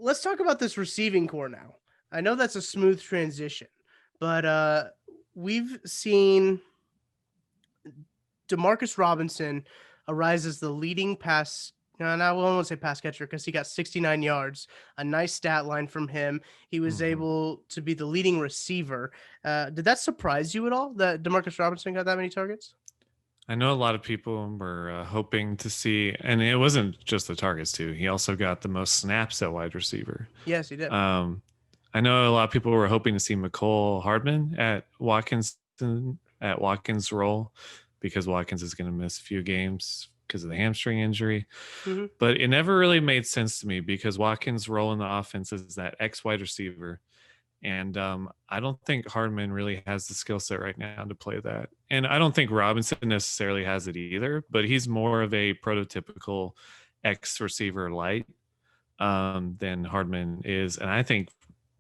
let's talk about this receiving core now. I know that's a smooth transition, but we've seen Demarcus Robinson arise as the leading pass. And I won't say pass catcher because he got 69 yards, a nice stat line from him. He was Mhm. able to be the leading receiver. Did that surprise you at all that Demarcus Robinson got that many targets? I know a lot of people were hoping to see, and it wasn't just the targets too. He also got the most snaps at wide receiver. Yes, he did. Um, I know a lot of people were hoping to see McCole Hardman at Watkins' role because Watkins is going to miss a few games because of the hamstring injury. Hmm. But it never really made sense to me because Watkins' role in the offense is that X wide receiver. And I don't think Hardman really has the skill set right now to play that. And I don't think Robinson necessarily has it either, but he's more of a prototypical X receiver light than Hardman is. And I think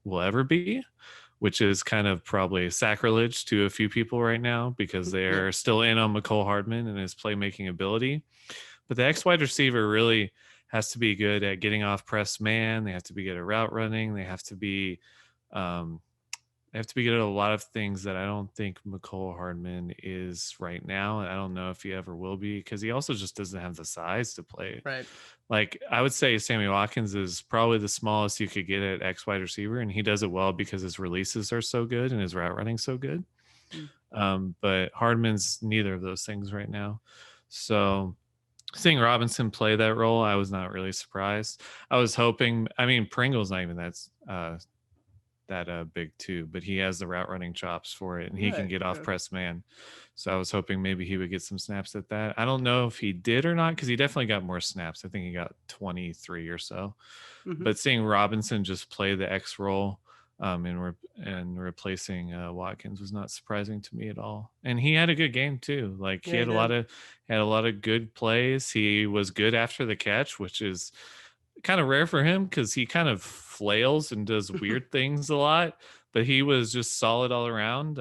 will ever be, which is kind of probably sacrilege to a few people right now because Yeah. they're still in on McCole Hardman and his playmaking ability. But the X wide receiver really has to be good at getting off press man. They have to be good at route running. Um, they have to be good at a lot of things that I don't think McCole Hardman is right now. And I don't know if he ever will be because he also just doesn't have the size to play. Right. Like I would say Sammy Watkins is probably the smallest you could get at X wide receiver, and he does it well because his releases are so good and his route running so good. Mm. But Hardman's neither of those things right now. So seeing Robinson play that role, I was not really surprised. I was hoping. I mean, Pringle's not even that big too, but he has the route running chops for it, and he can Right. get off Yeah. press man. So I was hoping maybe he would get some snaps at that. I don't know if he did or not because he definitely got more snaps. I think he got 23 or so. Hmm. But seeing Robinson just play the X role and replacing Watkins was not surprising to me at all. And he had a good game too. Like he Yeah, he did. had a lot of good plays. He was good after the catch, which is kind of rare for him because he kind of flails and does weird things a lot. But he was just solid all around.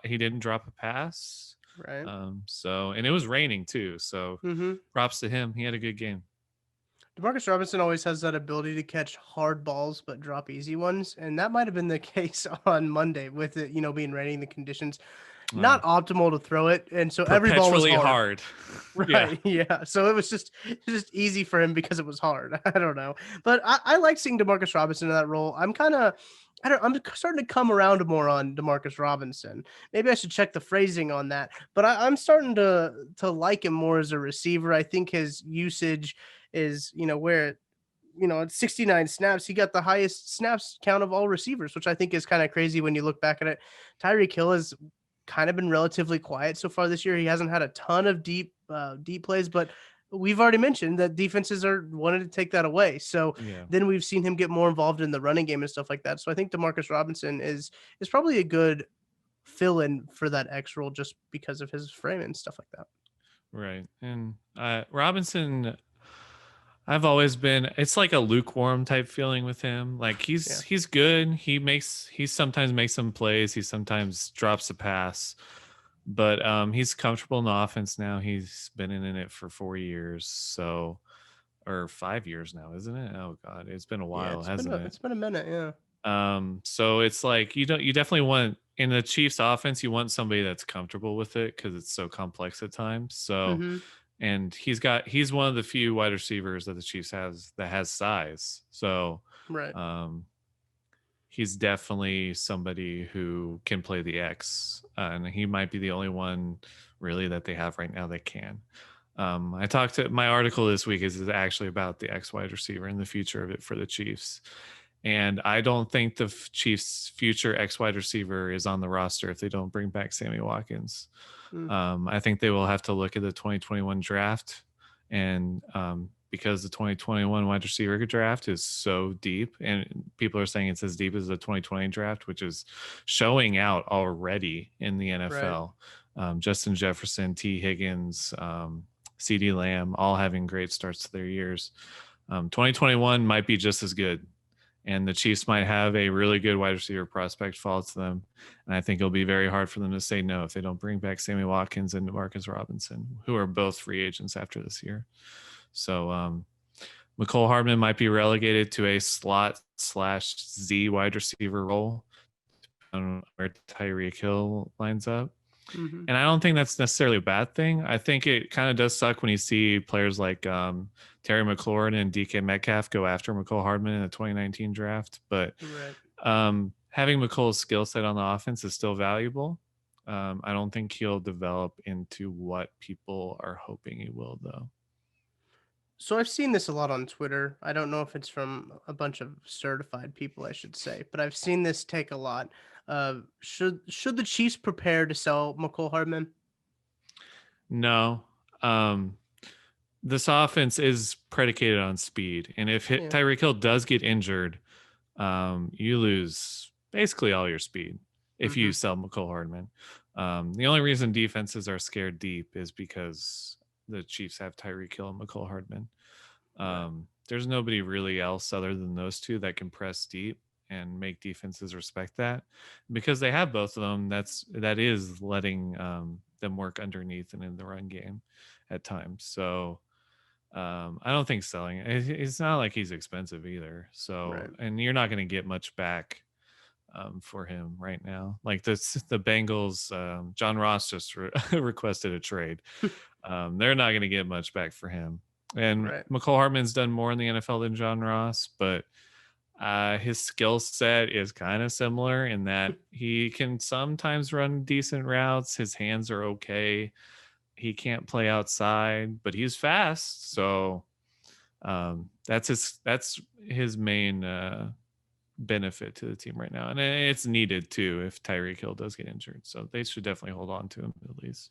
He didn't drop a pass. Right. And it was raining too. So Hmm. props to him. He had a good game. Demarcus Robinson always has that ability to catch hard balls but drop easy ones, and that might have been the case on Monday with it, being raining, the conditions Uh, not optimal to throw it, and so every ball was Perpetually hard. hard. Yeah. Right, yeah. So it was just easy for him because it was hard. I don't know, but I like seeing Demarcus Robinson in that role. I'm starting to come around more on Demarcus Robinson. Maybe I should check the phrasing on that, but I'm starting to like him more as a receiver. I think his usage is where at 69 snaps, he got the highest snaps count of all receivers, which I think is kind of crazy when you look back at it. Tyreek Hill has kind of been relatively quiet so far this year. He hasn't had a ton of deep plays, but we've already mentioned that defenses are wanting to take that away. So Yeah. then we've seen him get more involved in the running game and stuff like that. So I think Demarcus Robinson is probably a good fill in for that X role just because of his frame and stuff like that. Right. And Robinson, I've always been it's like a lukewarm type feeling with him. Like Yeah. he's good. He sometimes makes some plays, he sometimes drops a pass. But he's comfortable in the offense now. He's been in it for 4 years, so or 5 years now, isn't it? Oh god, it's been a Yeah, while, hasn't it? it's been a minute, yeah. So it's like you definitely want in the Chiefs offense, you want somebody that's comfortable with it because it's so complex at times. So Mhm. and he's one of the few wide receivers that the Chiefs has that has size. So Right. um he's definitely somebody who can play the X, and he might be the only one really that they have right now that can. I talked to my article this week is actually about the X wide receiver and the future of it for the Chiefs. And I don't think the Chiefs' future X wide receiver is on the roster if they don't bring back Sammy Watkins. Mm. I think they will have to look at the 2021 draft, and because the 2021 wide receiver draft is so deep, and people are saying it's as deep as the 2020 draft, which is showing out already in the Right. NFL. Justin Jefferson, T. Higgins, CD Lamb, all having great starts to their years. 2021 might be just as good, and the Chiefs might have a really good wide receiver prospect fall to them. And I think it'll be very hard for them to say no if they don't bring back Sammy Watkins and Marcus Robinson, who are both free agents after this year. So McCole Hardman might be relegated to a slot slash Z wide receiver role on where Tyreek Hill lines up. Hmm. And I don't think that's necessarily a bad thing. I think it kind of does suck when you see players like Terry McLaurin and DK Metcalf go after McCole Hardman in the 2019 draft. But Right. having McCole's skill set on the offense is still valuable. I don't think he'll develop into what people are hoping he will, though. So I've seen this a lot on Twitter. I don't know if it's from a bunch of certified people, I should say, but I've seen this take a lot. Should the Chiefs prepare to sell McCole Hardman? No. Um, this offense is predicated on speed. And if Yeah. Tyreek Hill does get injured, you lose basically all your speed if Hmm. you sell McCole Hardman. The only reason defenses are scared deep is because the Chiefs have Tyreek Hill and McCole Hardman. Right. There's nobody really else other than those two that can press deep and make defenses respect that. Because they have both of them, that is letting them work underneath and in the run game at times. So I don't think selling it's not like he's expensive either. So, Right. and you're not going to get much back for him right now. Like the Bengals, John Ross just requested a trade. They're not going to get much back for him. And Right. McCole Hartman's done more in the NFL than John Ross, but his skill set is kind of similar in that he can sometimes run decent routes. His hands are okay. He can't play outside, but he's fast. So that's his main benefit to the team right now, and it's needed too if Tyreek Hill does get injured. So they should definitely hold on to him at least.